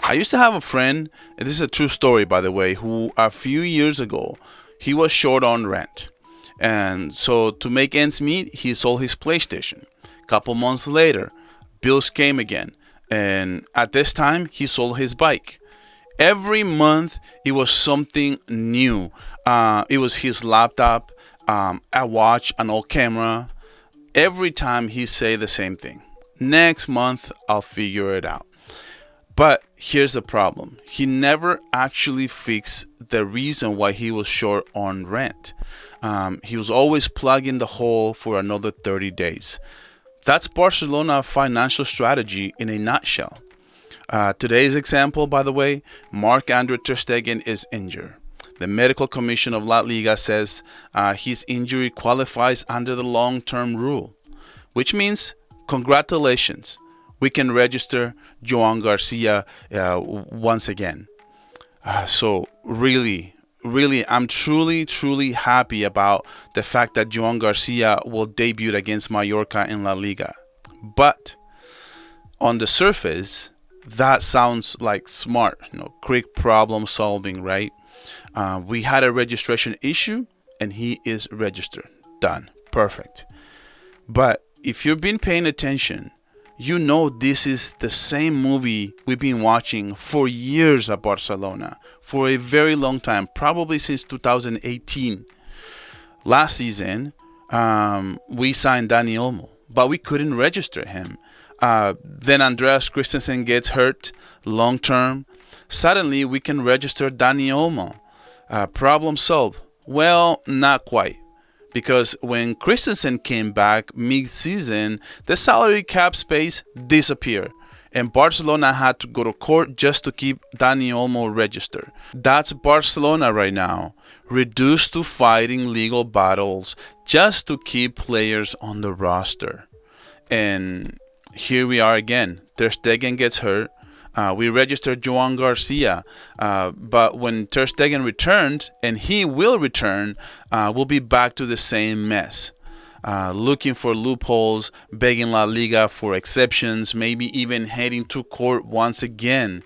I used to have a friend, and this is a true story, by the way, who a few years ago, he was short on rent. And so to make ends meet, he sold his PlayStation. A couple months later, bills came again. And at this time, he sold his bike. Every month, it was something new. It was his laptop, a watch, an old camera. Every time he say the same thing. Next month, I'll figure it out. But here's the problem. He never actually fixed the reason why he was short on rent. He was always plugging the hole for another 30 days. That's Barcelona financial strategy in a nutshell. Today's example, by the way, Marc-Andre Ter Stegen is injured. The medical commission of La Liga says his injury qualifies under the long-term rule, which means congratulations. We can register Joan García once again. So really, I'm truly happy about the fact that Joan García will debut against Mallorca in La Liga. But on the surface, that sounds like smart, quick problem solving, right? We had a registration issue and he is registered. Done. Perfect. But if you've been paying attention, you know this is the same movie we've been watching for years at Barcelona, for a very long time, probably since 2018. Last season, we signed Dani Olmo, but we couldn't register him. Then Andreas Christensen gets hurt long term. Suddenly, we can register Dani Olmo. Problem solved. Well, not quite. Because when Christensen came back mid-season, the salary cap space disappeared. And Barcelona had to go to court just to keep Dani Olmo registered. That's Barcelona right now, reduced to fighting legal battles just to keep players on the roster. And here we are again. Ter Stegen gets hurt. We registered Joan García, but when Ter Stegen returns, and he will return, we'll be back to the same mess. Looking for loopholes, begging La Liga for exceptions, maybe even heading to court once again.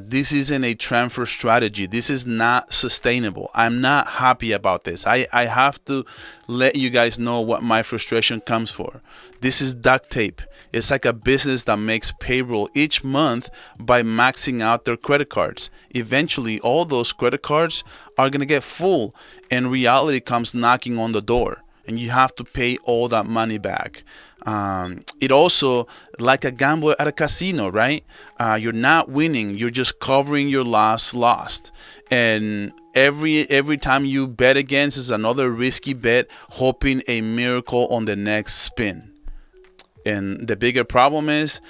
This isn't a transfer strategy. This is not sustainable. I'm not happy about this. I have to let you guys know what my frustration comes for. This is duct tape. It's like a business that makes payroll each month by maxing out their credit cards. Eventually, all those credit cards are going to get full, and reality comes knocking on the door. And you have to pay all that money back. It also, like a gambler at a casino, right? You're not winning. You're just covering your lost. And every time you bet against is another risky bet, hoping a miracle on the next spin. And the bigger problem is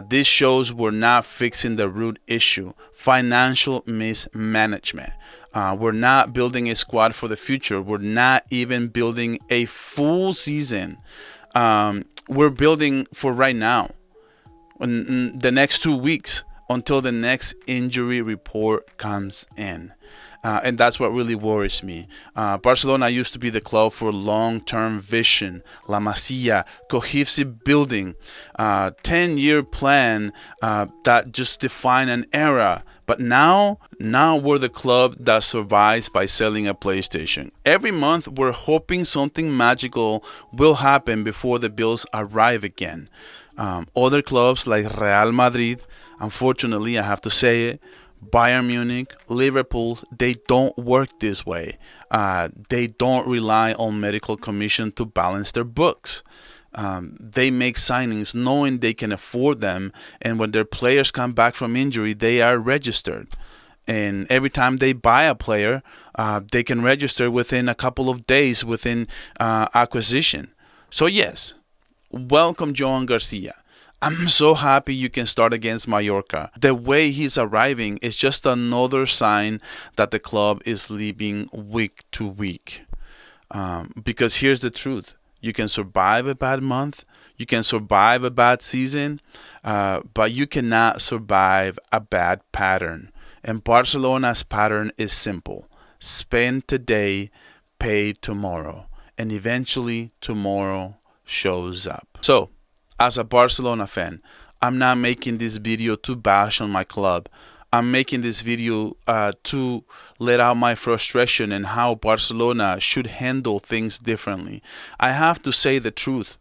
this shows we're not fixing the root issue, financial mismanagement. We're not building a squad for the future. We're not even building a full season. We're building for right now, in the next 2 weeks, until the next injury report comes in. And that's what really worries me. Barcelona used to be the club for long-term vision, La Masia, cohesive building, 10-year plan that just define an era. But now we're the club that survives by selling a PlayStation. Every month, we're hoping something magical will happen before the bills arrive again. Other clubs like Real Madrid, unfortunately, I have to say it, Bayern Munich, Liverpool, they don't work this way. They don't rely on medical commission to balance their books. They make signings knowing they can afford them, and when their players come back from injury, they are registered. And every time they buy a player, they can register within a couple of days within acquisition. So yes, welcome Joan García. I'm so happy you can start against Mallorca. The way he's arriving is just another sign that the club is leaving week to week. Because here's the truth. You can survive a bad month. You can survive a bad season. But you cannot survive a bad pattern. And Barcelona's pattern is simple. Spend today, pay tomorrow. And eventually tomorrow shows up. So, as a Barcelona fan, I'm not making this video to bash on my club. I'm making this video to let out my frustration and how Barcelona should handle things differently. I have to say the truth.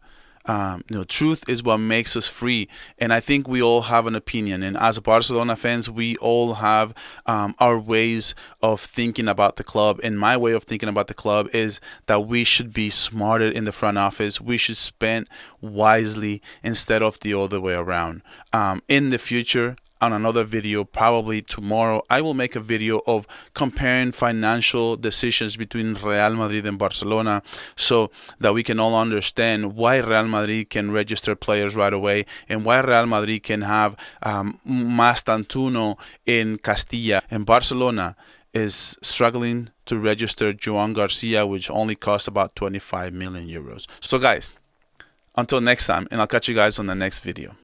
Truth is what makes us free, and I think we all have an opinion. And as Barcelona fans, we all have our ways of thinking about the club. And my way of thinking about the club is that we should be smarter in the front office. We should spend wisely instead of the other way around. In the future, on another video, probably tomorrow, I will make a video of comparing financial decisions between Real Madrid and Barcelona, so that we can all understand why Real Madrid can register players right away and why Real Madrid can have más tantuno in Castilla, and Barcelona is struggling to register Joan García, which only costs about 25 million euros. So guys, until next time, and I'll catch you guys on the next video.